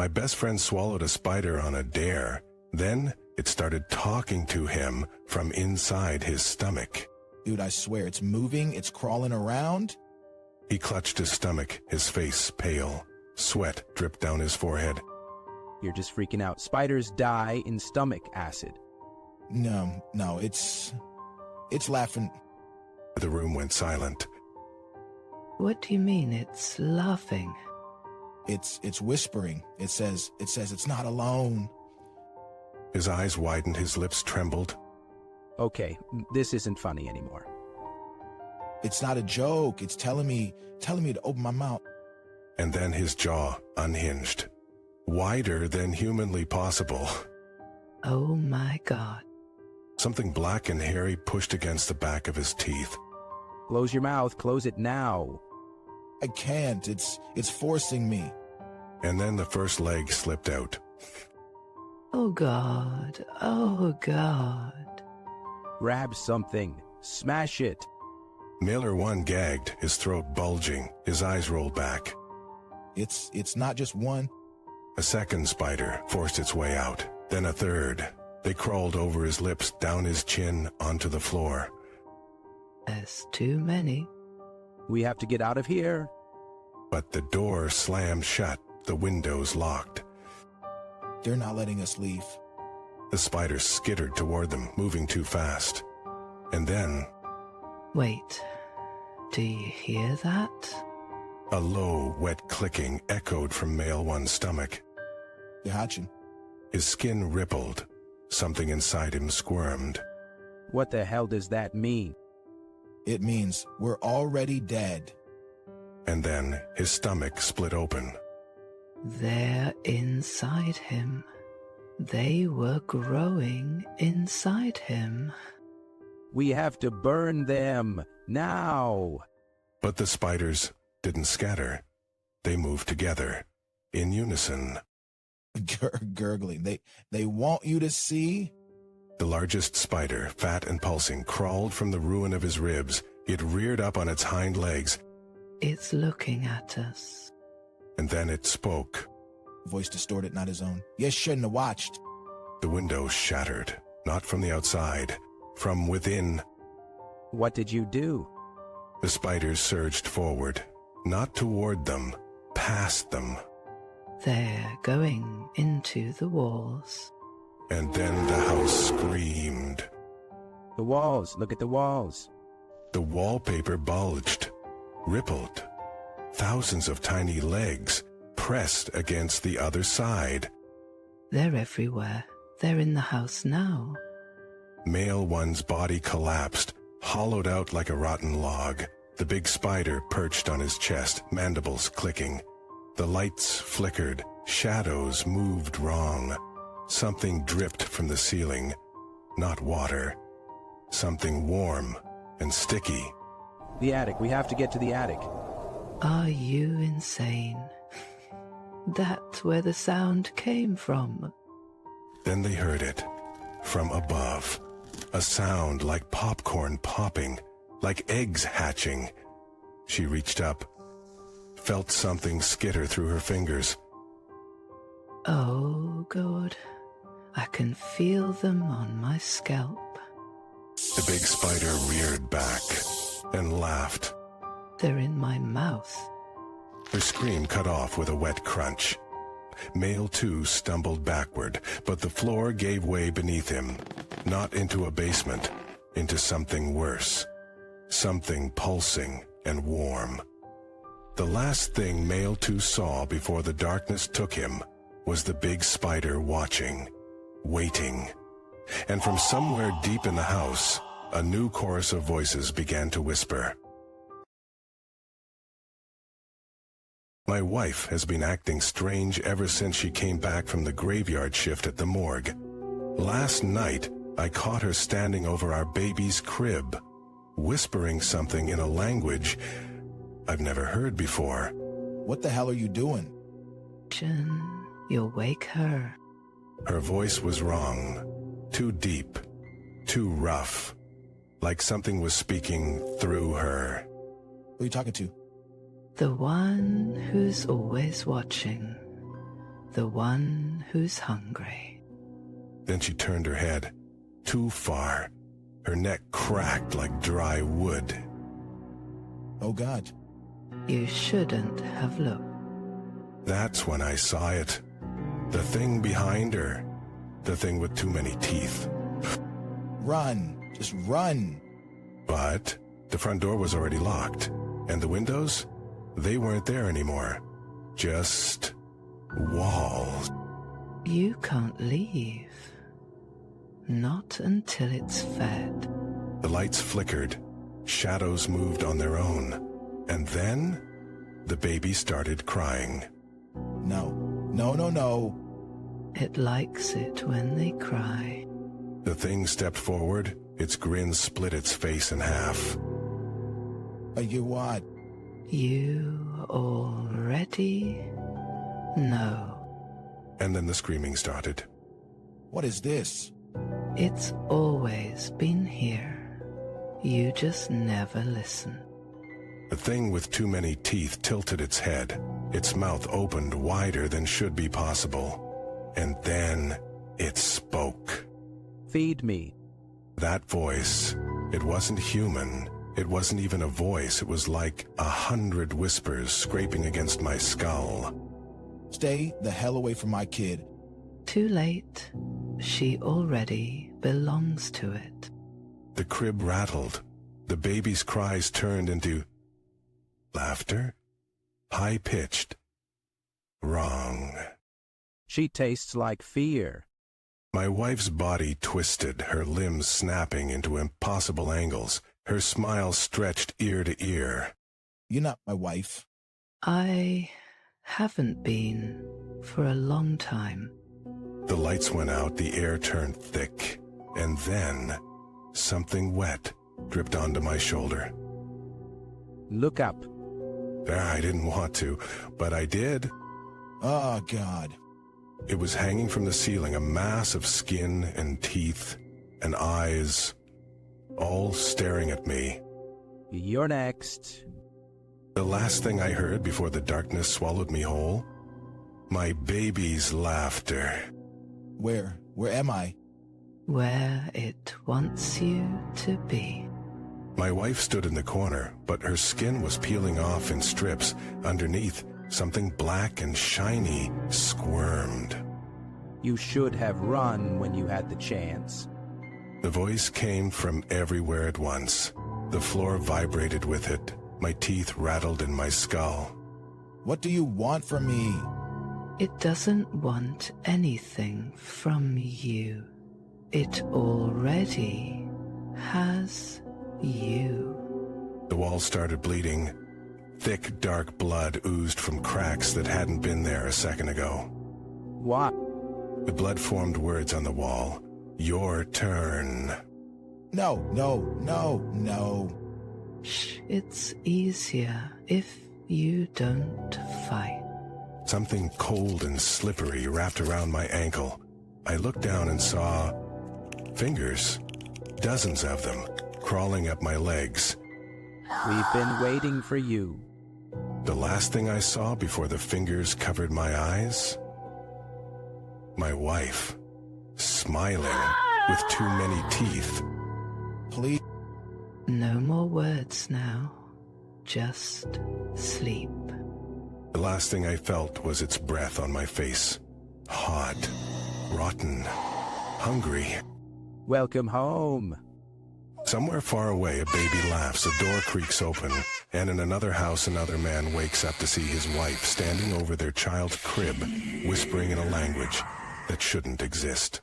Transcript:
My best friend swallowed a spider on a dare. Then it started talking to him from inside his stomach. Dude, I swear, it's moving, it's crawling around. He clutched his stomach, his face pale. Sweat dripped down his forehead. You're just freaking out. Spiders die in stomach acid. No, it's laughing. The room went silent. What do you mean it's laughing? It's whispering. It says it's not alone. His eyes widened, his lips trembled. Okay, this isn't funny anymore. It's not a joke. It's telling me to open my mouth. And then his jaw unhinged, wider than humanly possible. Oh my God. Something black and hairy pushed against the back of his teeth. Close your mouth. Close it now. I can't. It's forcing me. And then the first leg slipped out. Oh God. Oh God. Grab something. Smash it. Mailer 1 gagged, his throat bulging, his eyes rolled back. It's not just one. A second spider forced its way out, then a third. They crawled over his lips, down his chin, onto the floor. There's too many. We have to get out of here. But the door slammed shut, the windows locked. They're not letting us leave. The spiders skittered toward them, moving too fast. And then... Wait, do you hear that? A low, wet clicking echoed from Male 1's stomach. They're hatching. His skin rippled. Something inside him squirmed. What the hell does that mean? It means we're already dead. And then his stomach split open. They're inside him. They were growing inside him. We have to burn them now. But the spiders didn't scatter. They moved together, in unison. Gurgling. They want you to see. The largest spider, fat and pulsing, crawled from the ruin of his ribs. It reared up on its hind legs. It's looking at us. And then it spoke. Voice distorted, not his own. You shouldn't have watched. The window shattered, not from the outside, from within. What did you do? The spiders surged forward, not toward them, past them. They're going into the walls. And then the house screamed. The walls. Look at the walls. The wallpaper bulged, rippled. Thousands of tiny legs pressed against the other side. They're everywhere. They're in the house now. Male 1's body collapsed, hollowed out like a rotten log. The big spider perched on his chest, mandibles clicking. The lights flickered, shadows moved wrong. Something dripped from the ceiling. Not water. Something warm and sticky. The attic. We have to get to the attic. Are you insane? That's where the sound came from. Then they heard it, from above. A sound like popcorn popping, like eggs hatching. She reached up, felt something skitter through her fingers. Oh, God. I can feel them on my scalp. The big spider reared back and laughed. They're in my mouth. Her scream cut off with a wet crunch. Male 2 stumbled backward, but the floor gave way beneath him. Not into a basement, into something worse. Something pulsing and warm. The last thing Male 2 saw before the darkness took him was the big spider watching, waiting. And from somewhere deep in the house, a new chorus of voices began to whisper. My wife has been acting strange ever since she came back from the graveyard shift at the morgue. Last night, I caught her standing over our baby's crib, whispering something in a language I've never heard before. What the hell are you doing? You'll wake her. Her voice was wrong, too deep, too rough, like something was speaking through her. Who are you talking to? The one who's always watching. the one who's hungry. Then she turned her head. Too far. Her neck cracked like dry wood. Oh, God. You shouldn't have looked. That's when I saw it. The thing behind her. The thing with too many teeth. Run. Just run. But the front door was already locked. And the windows? They weren't there anymore. Just walls. You can't leave. Not until it's fed. The lights flickered. Shadows moved on their own. And then the baby started crying. No. No, no, no. It likes it when they cry. The thing stepped forward. Its grin split its face in half. You what? You already know. And then the screaming started. What is this? It's always been here. You just never listen. The thing with too many teeth tilted its head. Its mouth opened wider than should be possible. And then it spoke. Feed me. That voice, it wasn't human. It wasn't even a voice. It was like 100 whispers scraping against my skull. Stay the hell away from my kid. Too late. She already belongs to it. The crib rattled. The baby's cries turned into laughter. High-pitched. Wrong. She tastes like fear. My wife's body twisted, her limbs snapping into impossible angles. Her smile stretched ear to ear. You're not my wife. I haven't been for a long time. The lights went out, the air turned thick, and then something wet dripped onto my shoulder. Look up. I didn't want to, but I did. Oh, God. It was hanging from the ceiling, a mass of skin and teeth and eyes, all staring at me. You're next. The last thing I heard before the darkness swallowed me whole? My baby's laughter. Where am I? Where it wants you to be. My wife stood in the corner, but her skin was peeling off in strips. Underneath, something black and shiny squirmed. You should have run when you had the chance. The voice came from everywhere at once. The floor vibrated with it. My teeth rattled in my skull. What do you want from me? It doesn't want anything from you. It already has you. The wall started bleeding. Thick, dark blood oozed from cracks that hadn't been there a second ago. What? The blood formed words on the wall. Your turn. No, no, no, no. Shh, it's easier if you don't fight. Something cold and slippery wrapped around my ankle. I looked down and saw fingers, dozens of them, crawling up my legs. We've been waiting for you. The last thing I saw before the fingers covered my eyes? My wife, smiling with too many teeth. Please. No more words now. Just sleep. The last thing I felt was its breath on my face. Hot, rotten, hungry. Welcome home. Somewhere far away, a baby laughs, a door creaks open, and in another house, another man wakes up to see his wife standing over their child's crib, whispering in a language that shouldn't exist.